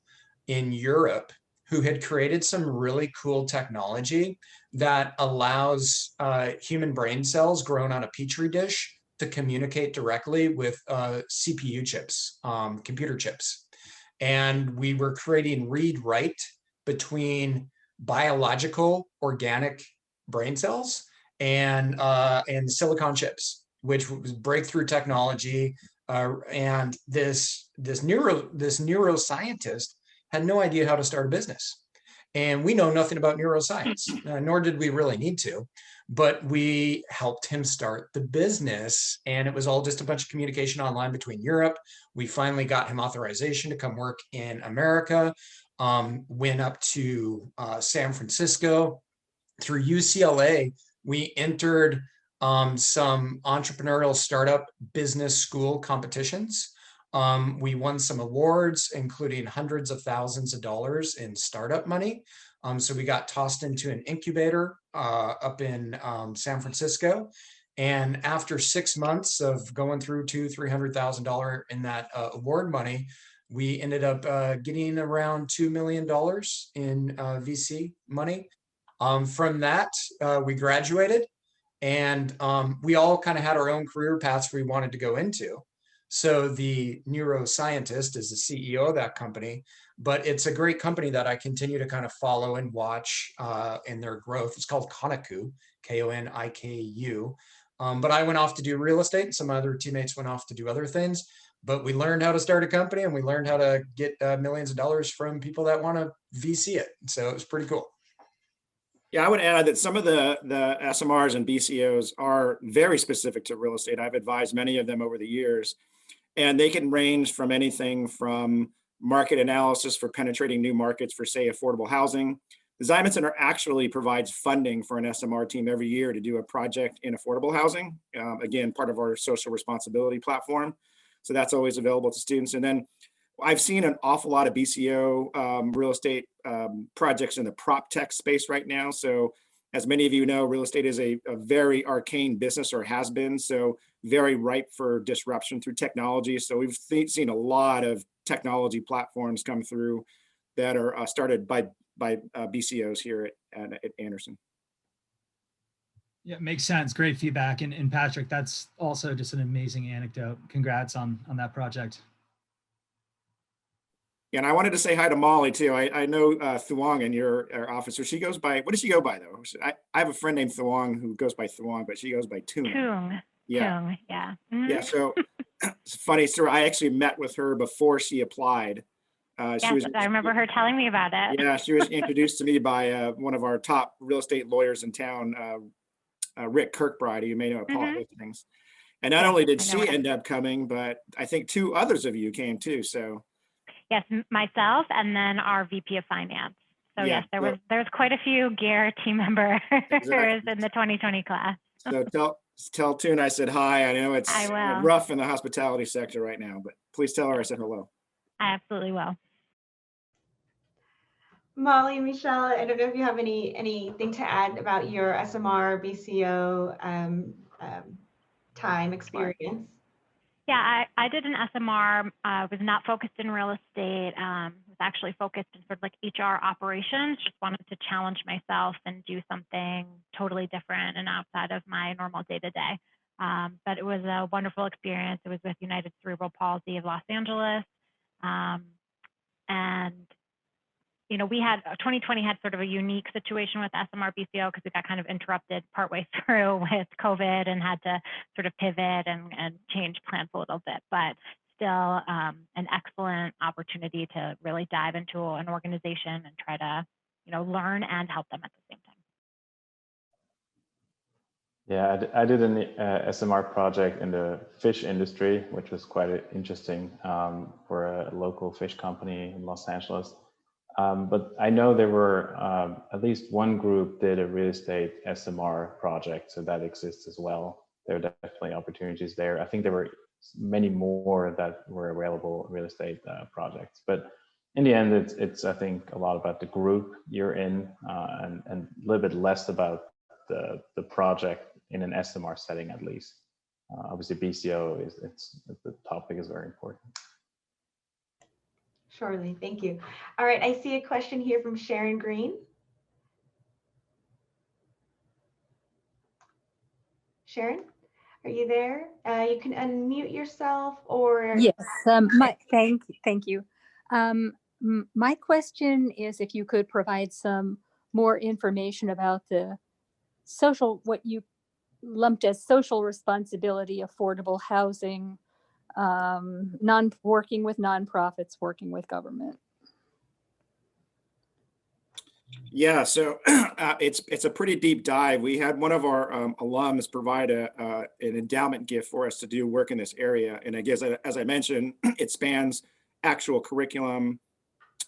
[SPEAKER 4] in Europe who had created some really cool technology that allows human brain cells grown on a petri dish to communicate directly with CPU chips, computer chips. And we were creating read-write between biological organic brain cells and silicon chips, which was breakthrough technology. And this neuroscientist had no idea how to start a business. And we know nothing about neuroscience, nor did we really need to, but we helped him start the business. And it was all just a bunch of communication online between Europe. We finally got him authorization to come work in America, went up to San Francisco. Through UCLA, we entered some entrepreneurial startup business school competitions. We won some awards, including hundreds of thousands of dollars in startup money. So we got tossed into an incubator up in San Francisco. And after 6 months of going through $200,000-300,000 in that award money, we ended up getting around $2 million in VC money. From that, we graduated, and we all kind of had our own career paths we wanted to go into. So the neuroscientist is the CEO of that company, but it's a great company that I continue to kind of follow and watch in their growth. It's called Koniku, Koniku. But I went off to do real estate, and some other teammates went off to do other things. But we learned how to start a company, and we learned how to get millions of dollars from people that want to VC it. So it was pretty cool.
[SPEAKER 2] Yeah, I would add that some of the SMRs and BCOs are very specific to real estate. I've advised many of them over the years, and they can range from anything from market analysis for penetrating new markets for, say, affordable housing. The Ziman Center actually provides funding for an SMR team every year to do a project in affordable housing. Again, part of our social responsibility platform. So that's always available to students. And then I've seen an awful lot of BCO real estate projects in the prop tech space right now. So as many of you know, real estate is a very arcane business, or has been, so very ripe for disruption through technology. So we've seen a lot of technology platforms come through that are started by BCOs here at Anderson.
[SPEAKER 6] Yeah, makes sense. Great feedback. And Patrick, that's also just an amazing anecdote. Congrats on that project.
[SPEAKER 2] And I wanted to say hi to Molly too. I know Thuong in your officer. She goes by, what does she go by though? I have a friend named Thuong who goes by Thuong, but she goes by Toon.
[SPEAKER 3] Toon.
[SPEAKER 2] Yeah.
[SPEAKER 3] Toon, yeah. Mm-hmm.
[SPEAKER 2] Yeah. So it's a funny story. I actually met with her before she applied.
[SPEAKER 3] Yes, I remember her telling me about it.
[SPEAKER 2] Yeah, she was introduced to me by one of our top real estate lawyers in town, Rick Kirkbride. You may know Paul Hastings. And not only did she end up coming, but I think 2 others of you came too. So
[SPEAKER 3] yes, myself and then our VP of Finance. So
[SPEAKER 2] yeah,
[SPEAKER 3] yes, there's quite a few Gehr team members in the 2020 class.
[SPEAKER 2] So tell Toon I said hi. I know it's rough in the hospitality sector right now, but please tell her I said hello.
[SPEAKER 3] I absolutely will.
[SPEAKER 1] Molly, Michelle, I don't know if you have anything to add about your SMR, BCO time experience.
[SPEAKER 3] Yeah, I did an SMR, was not focused in real estate, was actually focused in sort of like HR operations, just wanted to challenge myself and do something totally different and outside of my normal day-to-day. But it was a wonderful experience. It was with United Cerebral Palsy of Los Angeles. And you know, 2020 had sort of a unique situation with SMR BCO because we got kind of interrupted partway through with COVID and had to sort of pivot and change plans a little bit, but still an excellent opportunity to really dive into an organization and try to, you know, learn and help them at the same time.
[SPEAKER 5] Yeah, I did an SMR project in the fish industry, which was quite interesting for a local fish company in Los Angeles. But I know there were at least one group did a real estate SMR project, so that exists as well. There are definitely opportunities there. I think there were many more that were available real estate projects. But in the end, it's I think a lot about the group you're in and a little bit less about the project in an SMR setting at least. Obviously, BCO the topic is very important.
[SPEAKER 1] Surely, thank you. All right, I see a question here from Sharon Green. Sharon, are you there? You can unmute yourself or.
[SPEAKER 7] Yes, thank you. My question is if you could provide some more information about the what you lumped as social responsibility, affordable housing, working with nonprofits, working with government.
[SPEAKER 2] Yeah, so it's a pretty deep dive. We had one of our alums provide an endowment gift for us to do work in this area. And I guess, as I mentioned, it spans actual curriculum,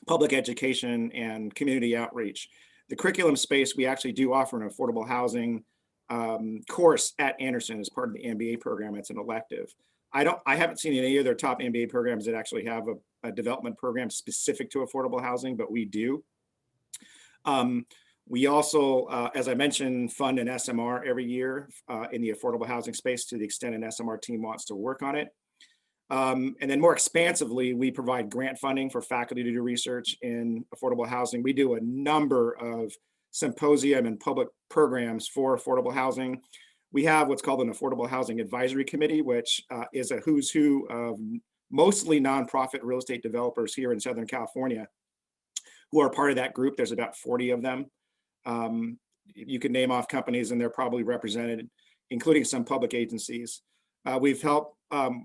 [SPEAKER 2] public education, and community outreach. The curriculum space, we actually do offer an affordable housing course at Anderson as part of the MBA program. It's an elective. I haven't seen any of their top MBA programs that actually have a development program specific to affordable housing, but we do. We also, as I mentioned, fund an SMR every year in the affordable housing space to the extent an SMR team wants to work on it. And then more expansively, we provide grant funding for faculty to do research in affordable housing. We do a number of symposium and public programs for affordable housing. We have what's called an Affordable Housing Advisory Committee, which is a who's who of mostly nonprofit real estate developers here in Southern California who are part of that group. There's about 40 of them. You can name off companies and they're probably represented, including some public agencies. We've helped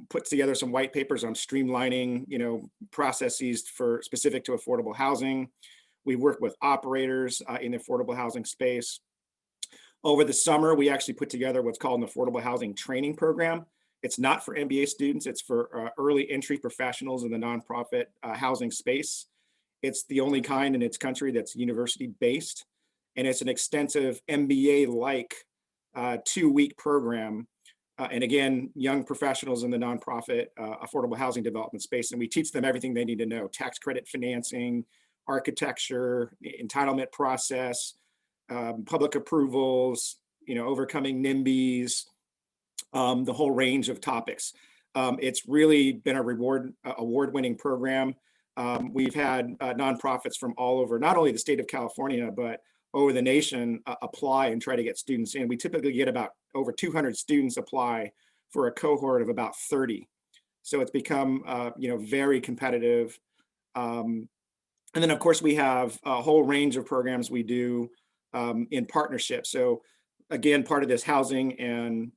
[SPEAKER 2] put together some white papers on streamlining, processes for specific to affordable housing. We work with operators in the affordable housing space. Over the summer, we actually put together what's called an affordable housing training program. It's not for MBA students, it's for early entry professionals in the nonprofit housing space. It's the only kind in its country that's university-based, and it's an extensive MBA-like 2-week program. And again, young professionals in the nonprofit affordable housing development space, and we teach them everything they need to know: tax credit financing, architecture, entitlement process, public approvals, overcoming NIMBYs, the whole range of topics. It's really been a award-winning program. We've had nonprofits from all over, not only the state of California, but over the nation apply and try to get students in. We typically get about over 200 students apply for a cohort of about 30. So it's become, very competitive. And then of course we have a whole range of programs we do in partnership. So again, part of this housing and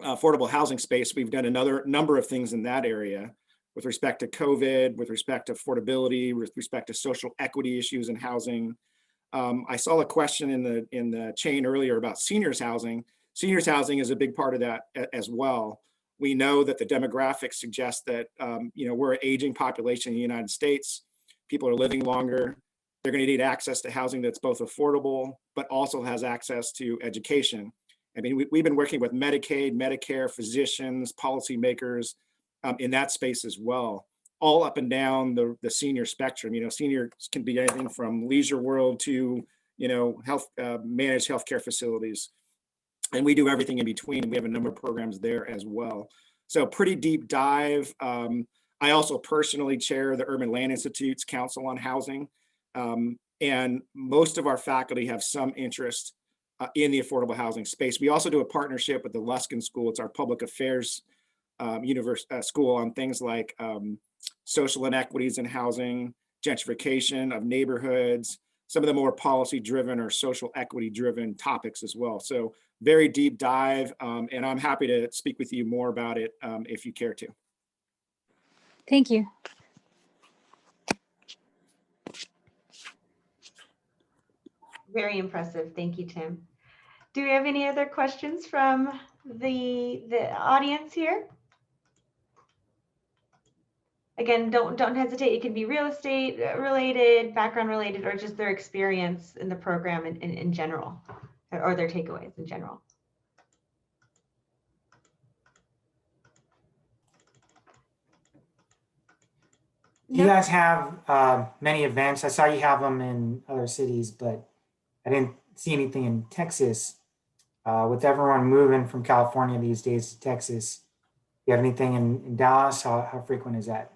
[SPEAKER 2] affordable housing space, we've done another number of things in that area with respect to COVID, with respect to affordability, with respect to social equity issues in housing. I saw a question in the chain earlier about seniors housing. Seniors housing is a big part of that as well. We know that the demographics suggest that we're an aging population in the United States. People are living longer. They're going to need access to housing that's both affordable, but also has access to education. I mean, we've been working with Medicaid, Medicare, physicians, policymakers in that space as well, all up and down the senior spectrum. Seniors can be anything from leisure world to, health managed healthcare facilities. And we do everything in between. We have a number of programs there as well. So pretty deep dive. I also personally chair the Urban Land Institute's Council on Housing. And most of our faculty have some interest in the affordable housing space. We also do a partnership with the Luskin School. It's our public affairs school on things like social inequities in housing, gentrification of neighborhoods, some of the more policy-driven or social equity-driven topics as well. So very deep dive, and I'm happy to speak with you more about it if you care to.
[SPEAKER 7] Thank you.
[SPEAKER 1] Very impressive. Thank you, Tim. Do we have any other questions from the audience here? Again, don't hesitate. It can be real estate related, background related, or just their experience in the program in general, or their takeaways in general.
[SPEAKER 8] You guys have many events. I saw you have them in other cities, but I didn't see anything in Texas. With everyone moving from California these days to Texas, you have anything in Dallas? How frequent is that?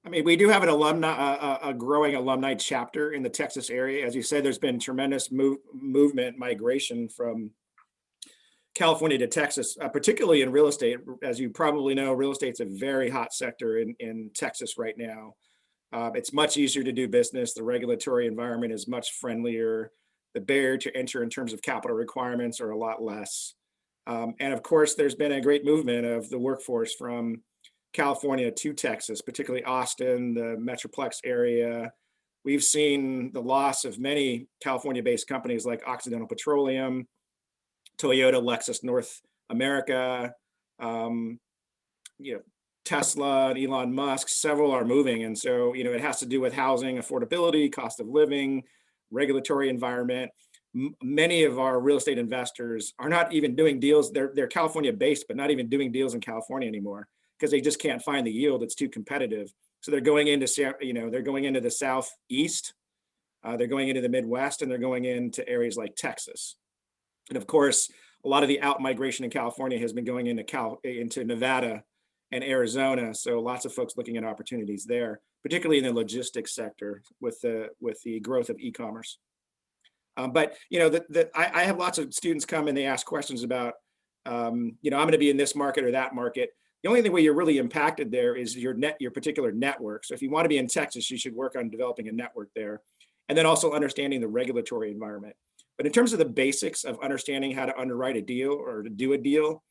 [SPEAKER 2] I mean, we do have an a growing alumni chapter in the Texas area. As you said, there's been tremendous movement, migration from California to Texas, particularly in real estate. As you probably know, real estate's a very hot sector in Texas right now. It's much easier to do business. The regulatory environment is much friendlier. The barrier to enter in terms of capital requirements are a lot less. And of course, there's been a great movement of the workforce from California to Texas, particularly Austin, the Metroplex area. We've seen the loss of many California-based companies like Occidental Petroleum, Toyota, Lexus North America, Tesla, and Elon Musk. Several are moving, and so it has to do with housing, affordability, cost of living, regulatory environment. Many of our real estate investors are not even doing deals. They're California based, but not even doing deals in California anymore because they just can't find the yield. It's too competitive. So they're going into, they're going into the Southeast, they're going into the Midwest, and they're going into areas like Texas. And of course, a lot of the out migration in California has been going into Nevada and Arizona. So lots of folks looking at opportunities there, particularly in the logistics sector with the growth of e-commerce. But I have lots of students come and they ask questions about, I'm going to be in this market or that market. The only way you're really impacted there is your particular network. So if you want to be in Texas, you should work on developing a network there, and then also understanding the regulatory environment. But in terms of the basics of understanding how to underwrite a deal or to do a deal,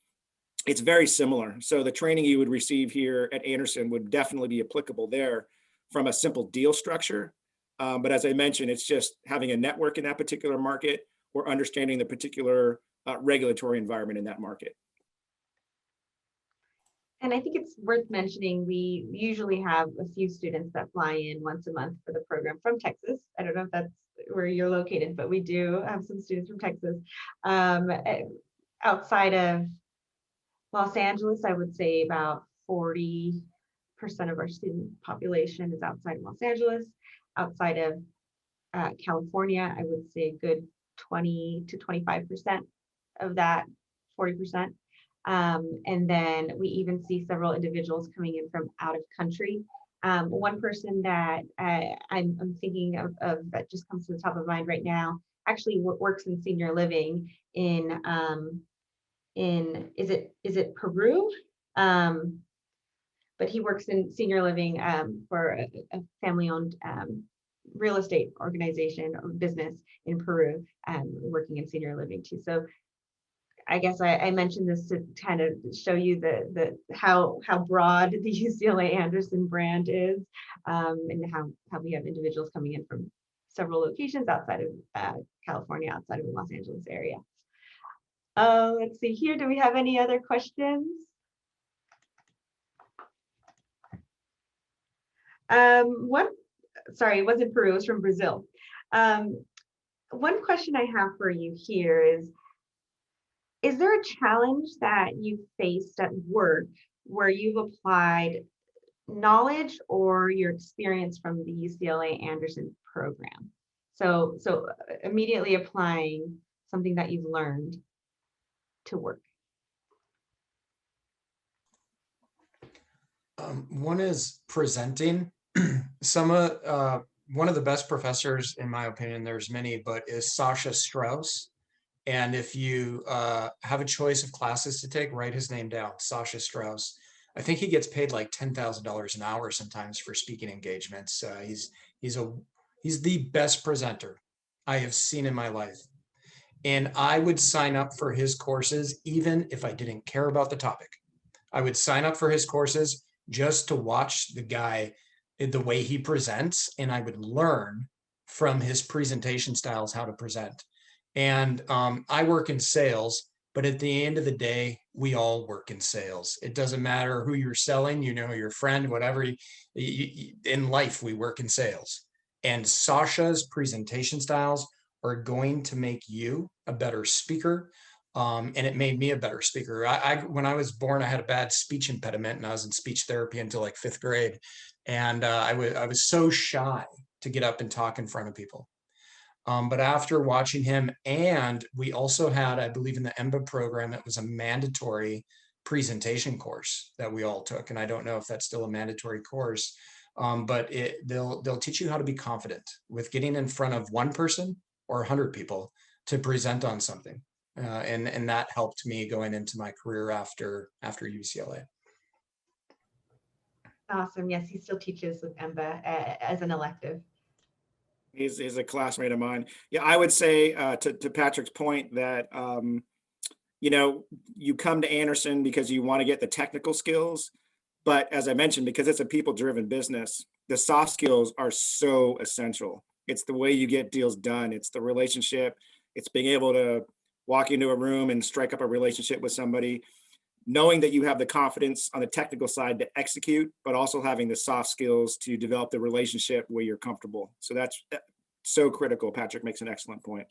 [SPEAKER 2] it's very similar. So the training you would receive here at Anderson would definitely be applicable there from a simple deal structure. But as I mentioned, it's just having a network in that particular market or understanding the particular regulatory environment in that market.
[SPEAKER 1] And I think it's worth mentioning, we usually have a few students that fly in once a month for the program from Texas. I don't know if that's where you're located, but we do have some students from Texas. Outside of Los Angeles, I would say about 40% of our student population is outside of Los Angeles. Outside of California, I would say a good 20 to 25% of that 40%. And then we even see several individuals coming in from out of country. One person that I'm thinking of that just comes to the top of mind right now actually works in senior living in is it Peru? But he works in senior living for a family-owned real estate organization or business in Peru, working in senior living too. So I guess I mentioned this to kind of show you how broad the UCLA Anderson brand is, and how we have individuals coming in from several locations outside of California, outside of the Los Angeles area. Let's see here. Do we have any other questions? Sorry, it wasn't Peru, it was from Brazil. One question I have for you here is there a challenge that you faced at work where you've applied knowledge or your experience from the UCLA Anderson program? So immediately applying something that you've learned to work.
[SPEAKER 4] One is presenting. One of the best professors, in my opinion, there's many, but is Sasha Strauss. And if you have a choice of classes to take, write his name down, Sasha Strauss. I think he gets paid like $10,000 an hour sometimes for speaking engagements. He's the best presenter I have seen in my life. And I would sign up for his courses, even if I didn't care about the topic. I would sign up for his courses just to watch the guy, the way he presents, and I would learn from his presentation styles how to present. And I work in sales, but at the end of the day, we all work in sales. It doesn't matter who you're selling, your friend, whatever. In life, we work in sales. And Sasha's presentation styles are going to make you a better speaker. And it made me a better speaker. When I was born, I had a bad speech impediment, and I was in speech therapy until like 5th grade. And I was so shy to get up and talk in front of people. But after watching him, and we also had, I believe in the EMBA program, it was a mandatory presentation course that we all took. And I don't know if that's still a mandatory course, but they'll teach you how to be confident with getting in front of one person or 100 people to present on something. And that helped me going into my career after UCLA.
[SPEAKER 1] Awesome. Yes, he still teaches with EMBA as an elective.
[SPEAKER 2] He's a classmate of mine. Yeah, I would say to Patrick's point that, you come to Anderson because you want to get the technical skills. But as I mentioned, because it's a people-driven business, the soft skills are so essential. It's the way you get deals done. It's the relationship. It's being able to walk into a room and strike up a relationship with somebody, knowing that you have the confidence on the technical side to execute, but also having the soft skills to develop the relationship where you're comfortable. So so critical. Patrick makes an excellent point.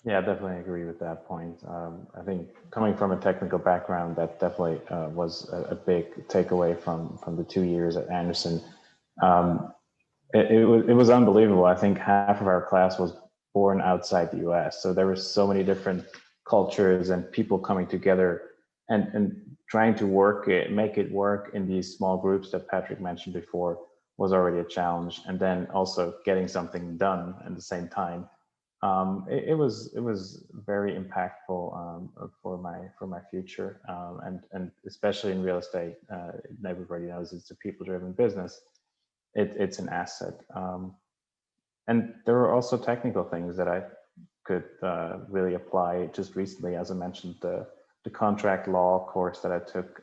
[SPEAKER 5] Yeah, I definitely agree with that point. I think coming from a technical background, that definitely was a big takeaway from the 2 years at Anderson. It was unbelievable. I think half of our class was born outside the US. So there were so many different cultures and people coming together and trying to make it work in these small groups that Patrick mentioned before was already a challenge. And then also getting something done at the same time. It was very impactful for my future, and especially in real estate. Everybody knows it's a people-driven business. It's an asset, and there were also technical things that I could really apply. Just recently, as I mentioned, the contract law course that I took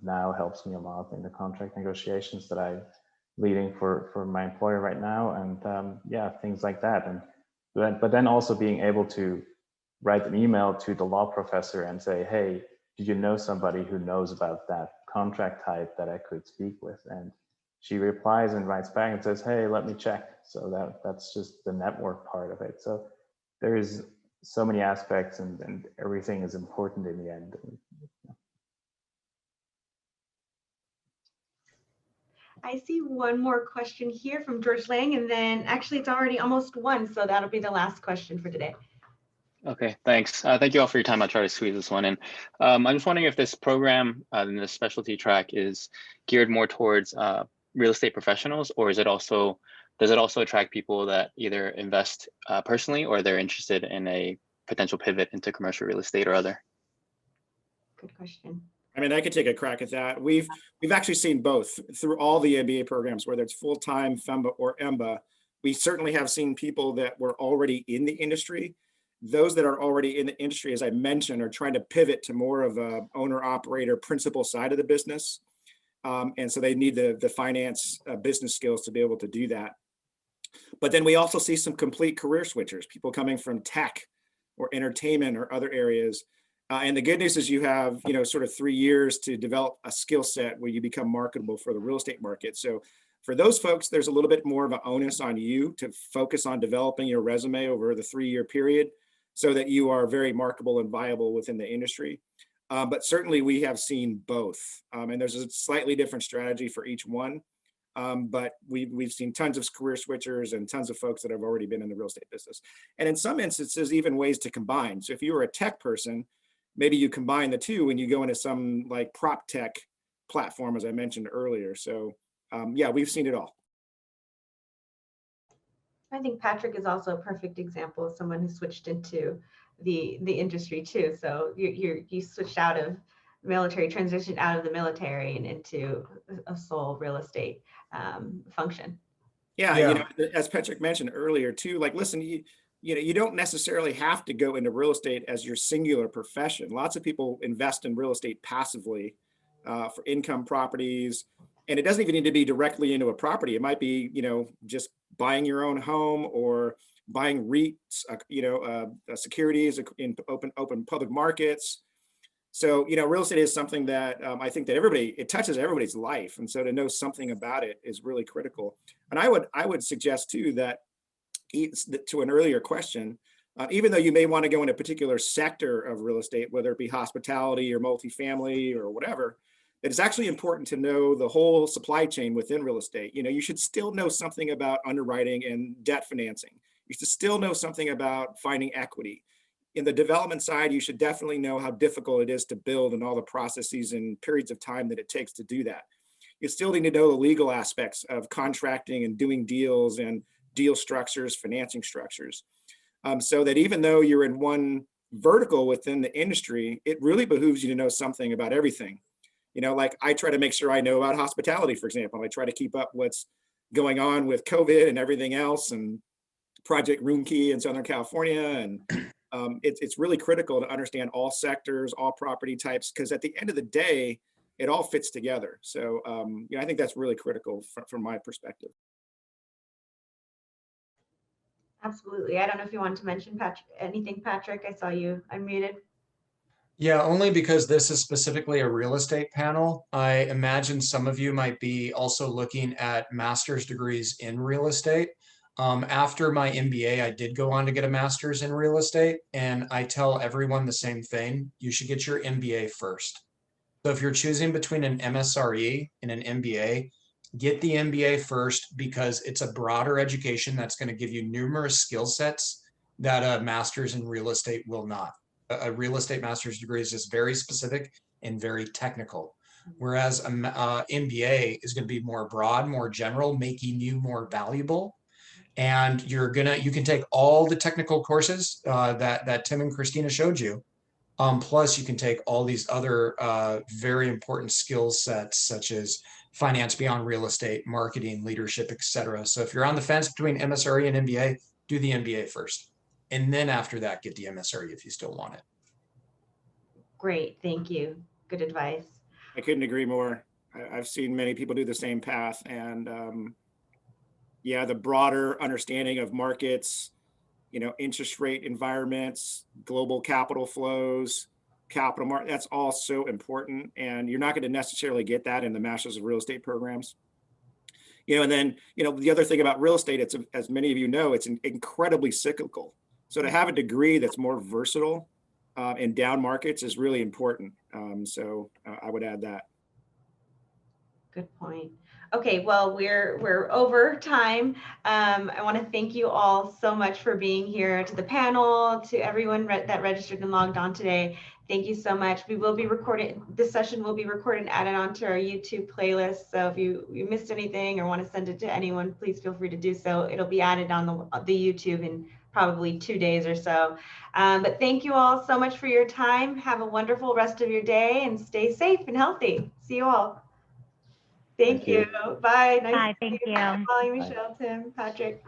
[SPEAKER 5] now helps me a lot in the contract negotiations that I'm leading for my employer right now, and yeah, things like that. And but then also being able to write an email to the law professor and say, hey, did you know somebody who knows about that contract type that I could speak with? And she replies and writes back and says, hey, let me check. So that's just the network part of it. So there is so many aspects, and everything is important in the end.
[SPEAKER 1] I see one more question here from George Lang, and then actually it's already almost 1, so that'll be the last question for today.
[SPEAKER 9] Okay, thanks. Thank you all for your time. I'll try to squeeze this one in. I'm just wondering if this program in the specialty track is geared more towards real estate professionals, or does it also attract people that either invest personally or they're interested in a potential pivot into commercial real estate or other?
[SPEAKER 1] Good question.
[SPEAKER 2] I mean, I could take a crack at that. We've actually seen both through all the MBA programs, whether it's full-time, FEMBA, or EMBA. We certainly have seen people that were already in the industry. Those that are already in the industry, as I mentioned, are trying to pivot to more of a owner-operator principal side of the business. And so they need the finance business skills to be able to do that. But then we also see some complete career switchers, people coming from tech or entertainment or other areas. And the good news is you have, sort of 3 years to develop a skill set where you become marketable for the real estate market. So for those folks, there's a little bit more of an onus on you to focus on developing your resume over the 3-year period so that you are very marketable and viable within the industry. But certainly we have seen both. And there's a slightly different strategy for each one. But we've seen tons of career switchers and tons of folks that have already been in the real estate business. And in some instances, even ways to combine. So if you were a tech person, maybe you combine the two and you go into some like prop tech platform, as I mentioned earlier. So yeah, we've seen it all.
[SPEAKER 1] I think Patrick is also a perfect example of someone who switched into the industry too. So you switched out of military, transitioned out of the military and into a sole real estate function.
[SPEAKER 2] Yeah, as Patrick mentioned earlier too, like, listen, you don't necessarily have to go into real estate as your singular profession. Lots of people invest in real estate passively for income properties. And it doesn't even need to be directly into a property. It might be, just buying your own home or buying REITs, securities in open public markets. So, real estate is something that I think that it touches everybody's life. And so to know something about it is really critical. And I would suggest too that, to an earlier question, even though you may want to go in a particular sector of real estate, whether it be hospitality or multifamily or whatever, it's actually important to know the whole supply chain within real estate. You should still know something about underwriting and debt financing. You should still know something about finding equity. In the development side, you should definitely know how difficult it is to build and all the processes and periods of time that it takes to do that. You still need to know the legal aspects of contracting and doing deals and deal structures, financing structures. So that even though you're in one vertical within the industry, it really behooves you to know something about everything. Like I try to make sure I know about hospitality, for example. I try to keep up what's going on with COVID and everything else and Project Roomkey in Southern California. And it's really critical to understand all sectors, all property types, because at the end of the day, it all fits together. So I think that's really critical from my perspective.
[SPEAKER 1] Absolutely. I don't know if you wanted to mention anything, Patrick. I saw you unmuted.
[SPEAKER 4] Yeah, only because this is specifically a real estate panel. I imagine some of you might be also looking at master's degrees in real estate. After my MBA, I did go on to get a master's in real estate, and I tell everyone the same thing. You should get your MBA first. So if you're choosing between an MSRE and an MBA, get the MBA first because it's a broader education that's going to give you numerous skill sets that a master's in real estate will not. A real estate master's degree is just very specific and very technical, whereas a MBA is going to be more broad, more general, making you more valuable. And you can take all the technical courses that Tim and Christina showed you. Plus, you can take all these other very important skill sets, such as finance beyond real estate, marketing, leadership, etc. So if you're on the fence between MSRE and MBA, do the MBA first. And then after that, get the MSRE if you still want it.
[SPEAKER 1] Great, thank you. Good advice.
[SPEAKER 2] I couldn't agree more. I've seen many people do the same path, and yeah, the broader understanding of markets, interest rate environments, global capital flows, capital market, that's all so important. And you're not going to necessarily get that in the Masters of Real Estate programs. And then, the other thing about real estate, it's, as many of you know, it's incredibly cyclical. So to have a degree that's more versatile in down markets is really important. So I would add that.
[SPEAKER 1] Good point. Okay, well, we're over time. I want to thank you all so much for being here, to the panel, to everyone that registered and logged on today. Thank you so much. We will be recording, this session will be recorded and added onto our YouTube playlist. So if you missed anything or want to send it to anyone, please feel free to do so. It'll be added on the YouTube in probably 2 days or so. But thank you all so much for your time. Have a wonderful rest of your day and stay safe and healthy. See you all. Thank you. Bye. Nice
[SPEAKER 3] Bye. Thank you.
[SPEAKER 1] Molly, Michelle, Tim, Patrick.